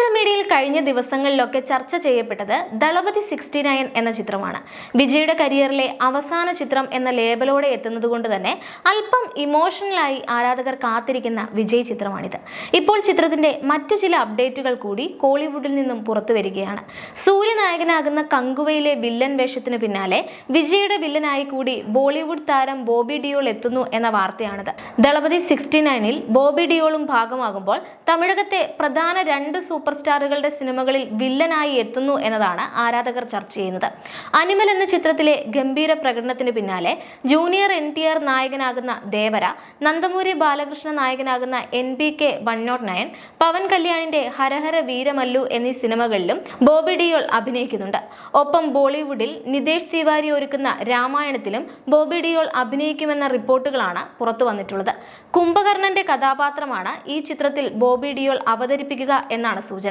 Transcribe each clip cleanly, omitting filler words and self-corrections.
Social മീഡിയയിൽ കഴിഞ്ഞ ദിവസങ്ങളിലൊക്കെ ചർച്ച ചെയ്യപ്പെട്ടത് ദളപതി 69 എന്ന ചിത്രമാണ്. വിജയുടെ കരിയറിലെ അവസാന ചിത്രം എന്ന ലേബലോടെ എത്തുന്നതുകൊണ്ട് തന്നെ അല്പം ഇമോഷണലായി ആരാധകർ കാത്തിരിക്കുന്ന വിജയ് ചിത്രമാണിത്. ഇപ്പോൾ ചിത്രത്തിന്റെ മറ്റു ചില അപ്ഡേറ്റുകൾ കൂടി കോളിവുഡിൽ നിന്നും പുറത്തു വരികയാണ്. സൂര്യനായകനാകുന്ന കങ്കുവയിലെ വില്ലൻ വേഷത്തിന് പിന്നാലെ വിജയുടെ വില്ലനായി കൂടി ബോളിവുഡ് താരം ബോബി ഡിയോൾ എത്തുന്നു എന്ന വാർത്തയാണിത്. ദളപതി 69-ൽ ബോബി ഡിയോളും ഭാഗമാകുമ്പോൾ തമിഴകത്തെ പ്രധാന രണ്ട് സൂപ്പർ സ്റ്റാറുകളുടെ സിനിമകളിൽ വില്ലനായി എത്തുന്നു എന്നതാണ് ആരാധകർ ചർച്ച ചെയ്യുന്നത്. അനിമൽ എന്ന ചിത്രത്തിലെ ഗംഭീര പ്രകടനത്തിന് പിന്നാലെ ജൂനിയർ NTR നായകനാകുന്ന ദേവര, നന്ദമൂരി ബാലകൃഷ്ണ നായകനാകുന്ന NBK 109, പവൻ കല്യാണിന്റെ ഹരഹര വീരമല്ലു എന്നീ സിനിമകളിലും ബോബി ഡിയോൾ അഭിനയിക്കുന്നുണ്ട്. ഒപ്പം ബോളിവുഡിൽ നിതേഷ് തിവാരി ഒരുക്കുന്ന രാമായണത്തിലും ബോബി ഡിയോൾ അഭിനയിക്കുമെന്ന റിപ്പോർട്ടുകളാണ് പുറത്തു വന്നിട്ടുള്ളത്. കുംഭകർണന്റെ കഥാപാത്രമാണ് ഈ ചിത്രത്തിൽ ബോബി ഡിയോൾ അവതരിപ്പിക്കുക എന്നാണ് സൂചന.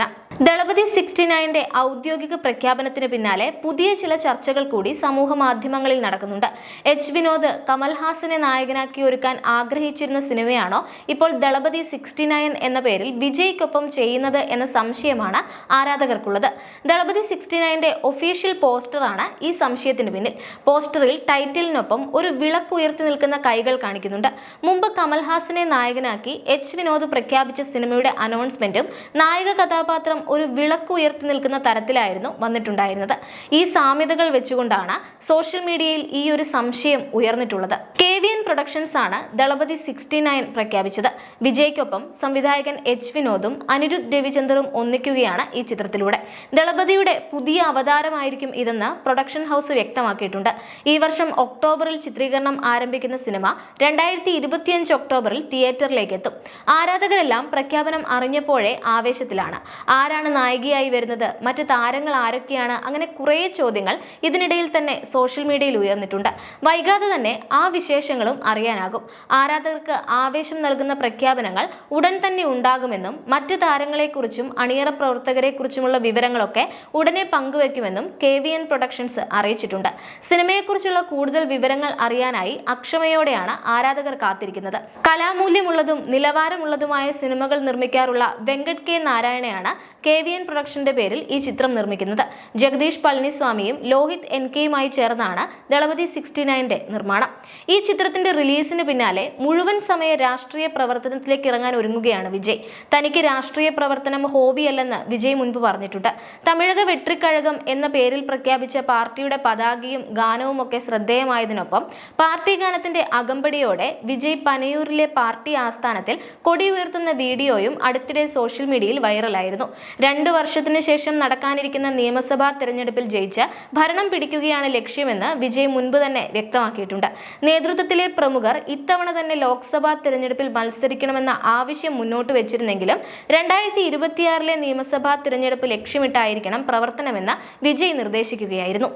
ദളപതി 69-ന്റെ ഔദ്യോഗിക പ്രഖ്യാപനത്തിന് പിന്നാലെ പുതിയ ചില ചർച്ചകൾ കൂടി സമൂഹ മാധ്യമങ്ങളിൽ നടക്കുന്നുണ്ട്. വിനോദ് കമൽഹാസനെ നായകനാക്കി ഒരുക്കാൻ ആഗ്രഹിച്ചിരുന്ന സിനിമയാണോ ഇപ്പോൾ ദളപതി 69 എന്ന പേരിൽ വിജയ്ക്കൊപ്പം ചെയ്യുന്നത് എന്ന സംശയമാണ് ആരാധകർക്കുള്ളത്. ദളപതി 69-ന്റെ ഒഫീഷ്യൽ പോസ്റ്ററാണ് ഈ സംശയത്തിന് പിന്നിൽ. പോസ്റ്ററിൽ ടൈറ്റിലിനൊപ്പം ഒരു വിളക്കുയർത്തി നിൽക്കുന്ന കൈകൾ കാണിക്കുന്നുണ്ട്. മുമ്പ് കമൽഹാസനെ നായകനാക്കി വിനോദ് പ്രഖ്യാപിച്ച സിനിമയുടെ അനൗൺസ്മെന്റും നായക കഥാപാത്രം ഒരു വിളക്ക് ഉയർത്തി നിൽക്കുന്ന തരത്തിലായിരുന്നു വന്നിട്ടുണ്ടായിരുന്നത്. ഈ സാമ്യതകൾ വെച്ചുകൊണ്ടാണ് സോഷ്യൽ മീഡിയയിൽ ഈ ഒരു സംശയം ഉയർന്നിട്ടുള്ളത്. KVN പ്രൊഡക്ഷൻസ് ആണ് ദളപതി 69 പ്രഖ്യാപിച്ചത്. വിജയ്ക്കൊപ്പം സംവിധായകൻ വിനോദും അനിരുദ്ധ് രവിചന്ദറും ഒന്നിക്കുകയാണ് ഈ ചിത്രത്തിലൂടെ. ദളപതിയുടെ പുതിയ അവതാരമായിരിക്കും ഇതെന്ന് പ്രൊഡക്ഷൻ ഹൗസ് വ്യക്തമാക്കിയിട്ടുണ്ട്. ഈ വർഷം ഒക്ടോബറിൽ ചിത്രീകരണം ആരംഭിക്കുന്ന സിനിമ 2025 ഒക്ടോബറിൽ തിയേറ്ററിലേക്ക് എത്തും. ആരാധകരെല്ലാം പ്രഖ്യാപനം അറിഞ്ഞപ്പോഴേ ആവേശത്തിലാണ്. ആരാണ് നായികയായി വരുന്നത്, മറ്റ് താരങ്ങൾ ആരൊക്കെയാണ്, അങ്ങനെ കുറേ ചോദ്യങ്ങൾ ഇതിനിടയിൽ തന്നെ സോഷ്യൽ മീഡിയയിൽ ഉയർന്നിട്ടുണ്ട്. വൈകാതെ തന്നെ ആ വിശേഷങ്ങളും അറിയാനാകും. ആരാധകർക്ക് ആവേശം നൽകുന്ന പ്രഖ്യാപനങ്ങൾ ഉടൻ തന്നെ ഉണ്ടാകുമെന്നും മറ്റ് താരങ്ങളെക്കുറിച്ചും അണിയറ പ്രവർത്തകരെക്കുറിച്ചുമുള്ള വിവരങ്ങളൊക്കെ ഉടനെ പങ്കുവെക്കുമെന്നും KVN പ്രൊഡക്ഷൻസ് അറിയിച്ചിട്ടുണ്ട്. സിനിമയെക്കുറിച്ചുള്ള കൂടുതൽ വിവരങ്ങൾ അറിയാനായി അക്ഷമയോടെയാണ് ആരാധകർ കാത്തിരിക്കുന്നത്. കലാമൂല്യമുള്ളതും നിലവാരമുള്ളതുമായ സിനിമകൾ നിർമ്മിക്കാറുള്ള വെങ്കട് K നാരായണയാണ് KVN പ്രൊഡക്ഷന്റെ പേരിൽ ഈ ചിത്രം നിർമ്മിക്കുന്നത്. ജഗദീഷ് പളനിസ്വാമിയും ലോഹിത് NKയുമായി ചേർന്നാണ് ദളപതി 69-ന്റെ നിർമ്മാണം. ഈ ചിത്രത്തിന്റെ റിലീസിന് പിന്നാലെ മുഴുവൻ സമയ രാഷ്ട്രീയ പ്രവർത്തനത്തിലേക്ക് ഇറങ്ങാൻ ഒരുങ്ങുകയാണ് വിജയ്. തനിക്ക് രാഷ്ട്രീയ പ്രവർത്തനം ഹോബിയല്ലെന്ന് വിജയ് മുൻപ് പറഞ്ഞിട്ടുണ്ട്. തമിഴക വെട്രിക്കഴകം എന്ന പേരിൽ പ്രഖ്യാപിച്ച പാർട്ടിയുടെ പതാകയും ഗാനവും ഒക്കെ ശ്രദ്ധേയമായതിനൊപ്പം പാർട്ടി ഗാനത്തിന്റെ അകമ്പടിയോടെ വിജയ് പനയൂരിലെ പാർട്ടി ആസ്ഥാനത്തിൽ കൊടി ഉയർത്തുന്ന വീഡിയോയും അടുത്തിടെ സോഷ്യൽ മീഡിയയിൽ വൈറലായിരുന്നു. 2 വർഷത്തിനു ശേഷം നടക്കാനിരിക്കുന്ന നിയമസഭാ തെരഞ്ഞെടുപ്പിൽ ജയിച്ച് ഭരണം പിടിക്കുകയാണ് ലക്ഷ്യമെന്ന് വിജയ് മുൻപ് തന്നെ വ്യക്തമാക്കിയിട്ടുണ്ട്. നേതൃത്വത്തിലെ പ്രമുഖർ ഇത്തവണ തന്നെ ലോക്സഭാ തെരഞ്ഞെടുപ്പിൽ മത്സരിക്കണമെന്ന ആവശ്യം മുന്നോട്ട് വെച്ചിരുന്നെങ്കിലും 2026-ലെ നിയമസഭാ തെരഞ്ഞെടുപ്പ് ലക്ഷ്യമിട്ടായിരിക്കണം പ്രവർത്തനമെന്ന് വിജയ് നിർദ്ദേശിക്കുകയായിരുന്നു.